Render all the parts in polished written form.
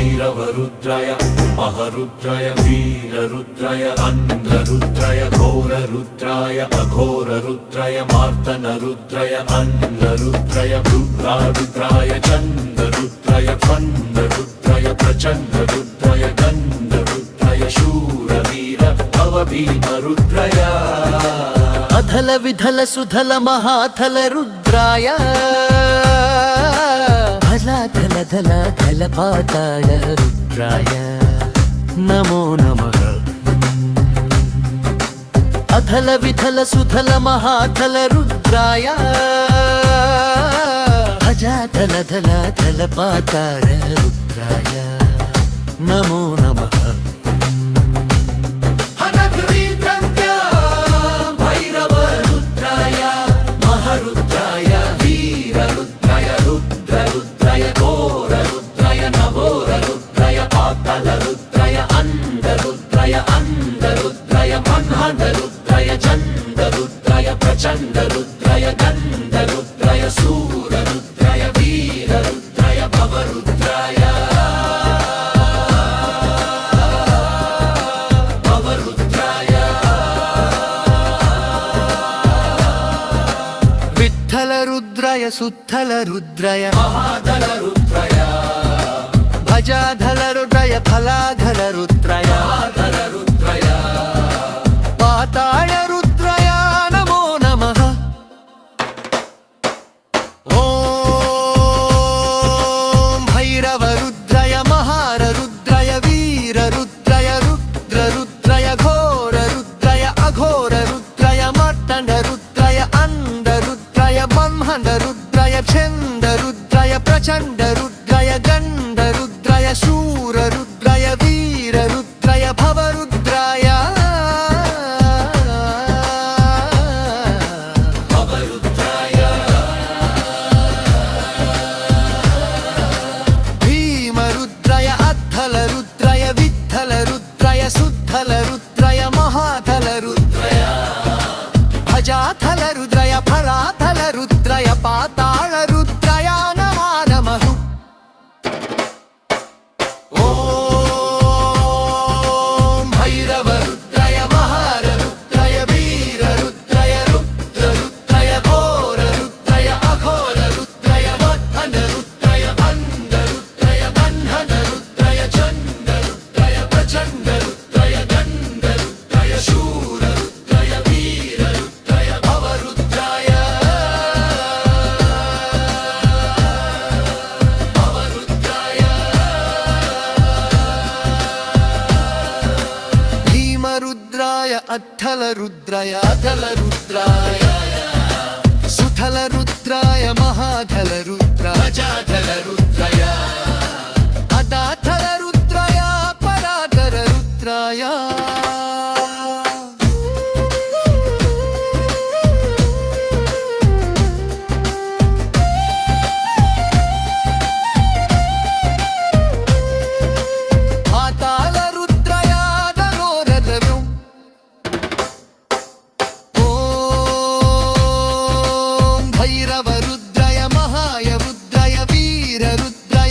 भैरवरुद्राय महरुद्राय वीररुद्राय अन्धरुद्राय घोररुद्राय अघोररुद्राय मार्तनरुद्राय अन्धरुद्राय रुद्रारुद्राय चण्डरुद्राय फण्डरुद्राय प्रचण्डरुद्राय गन्धरुद्राय शूरवीर भवभीमरुद्राय अधल विधल सुधल महाथल रुद्राय धल धल धल पाताल रुद्राय नमो नमः। अधल विधल सुधल महाथल रुद्राय भजा धल धल धल पाताल रुद्राय नमो नमः। रुद्राय अन्धरुद्राय अन्धरुद्राय मन्हरुद्राय चण्डरुद्राय प्रचण्डरुद्राय गन्धरुद्राय शूररुद्राय वीररुद्राय भवरुद्राय भवरुद्राय विठ्ठल रुद्राय सुत्थल रुद्राय महाधल रुद्राय भजाधल रुद्राय फलाधल रुद्राय पाताळ रुद्राय नमो नमः। ॐ भैरव रुद्राय महार रुद्राय वीर रुद्राय रुद्र रुद्राय घोर रुद्राय अघोर रुद्राय मार्तण्ड रुद्राय अन्ध रुद्राय ब्रह्माण्ड रुद्राय छन्द रुद्राय प्रचण्ड रुद्राय गन्ध रुद्राय शूर रुद्राय वीर रुद्राय भवरुद्राय भवरुद्राय भीम रुद्राय अद्धल रुद्राय विठ्ठल रुद्राय शुद्धल रुद्राय महाधल रुद्राय भजाधल रुद्राय फलाधल रुद्राय पाताळ रुद्राय नमो नमः। रुद्राय अट्ठल रुद्राय अधल रुद्राय सुथल रुद्राय महाधल रुद्राय भजाधल रुद्राय अदाधल रुद्राय पराधर रुद्राय रुद्राय महाय रुद्राय वीर रुद्राय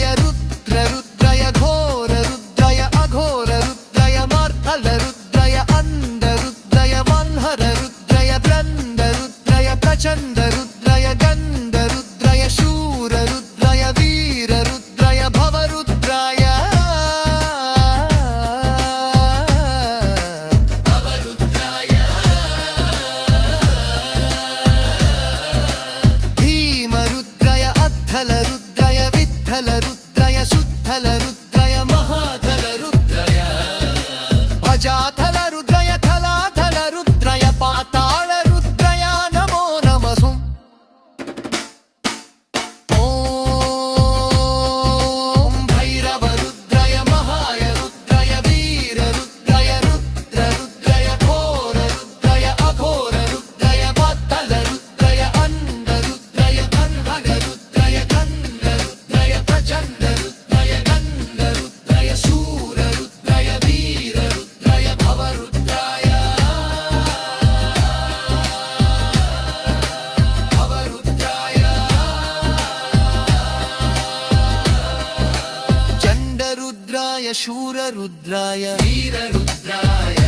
शूररुद्राय वीररुद्राय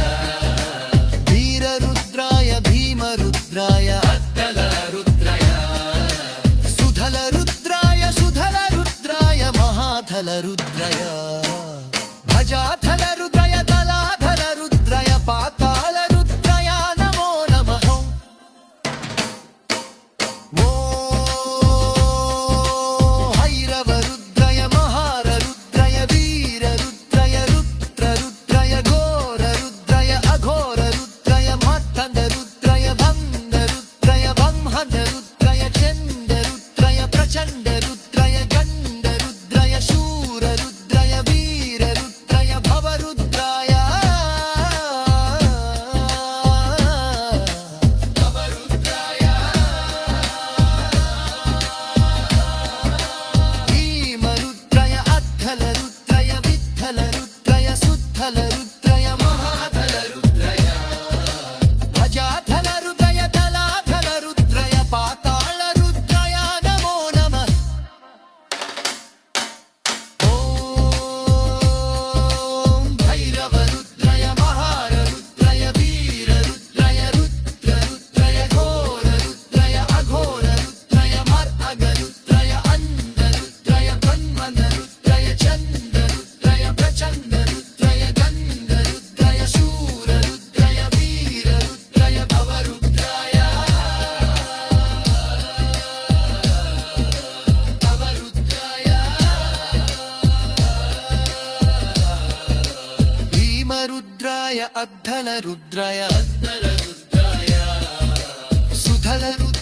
वीररुद्राय भीमरुद्राय अद्दलरुद्रय सुधलरुद्राय सुधलरुद्राय महाधलरुद्राय भजाधलरुद्राय दलाधलरुद्राय पातालरुद्राय नमो नमः ओ हैरवरुद्राय महाररुद्राय वीररुद्राय रुद्ररुद्राय घोररुद्राय अघोररुद्राय मत्तन्दरुद्राय भङ्गरुद्राय ब्रह्मदरुद्राय चण्डरुद्राय प्रचण्डरुद्राय गण्डरुद्राय शूररुद्राय वीररुद्राय भवरुद्राय भीमरुद्राय अद्धलरुद्राय विठ्ठलरुद्राय सुद्धलरुद्राय महाधलरुद्राय भजाधलरुद्राय दलाधलरुद्राय पातालरुद्राय नमो नमः ॐ भैरवरुद्राय महाररुद्राय वीररुद्राय रुद्ररुद्राय घोररुद्राय अघोररुद्राय मर्अगरुद्राय अन्धरुद्राय ब्रह्मनरुद्राय चण्डरुद्राय प्रचण्डरुद्राय गण्डरुद्राय शूररुद्राय वीररुद्राय भवरुद्राय भीमरुद्राय अद्धलरुद्राय अद्दलरुद्राय सुधलरुद्राय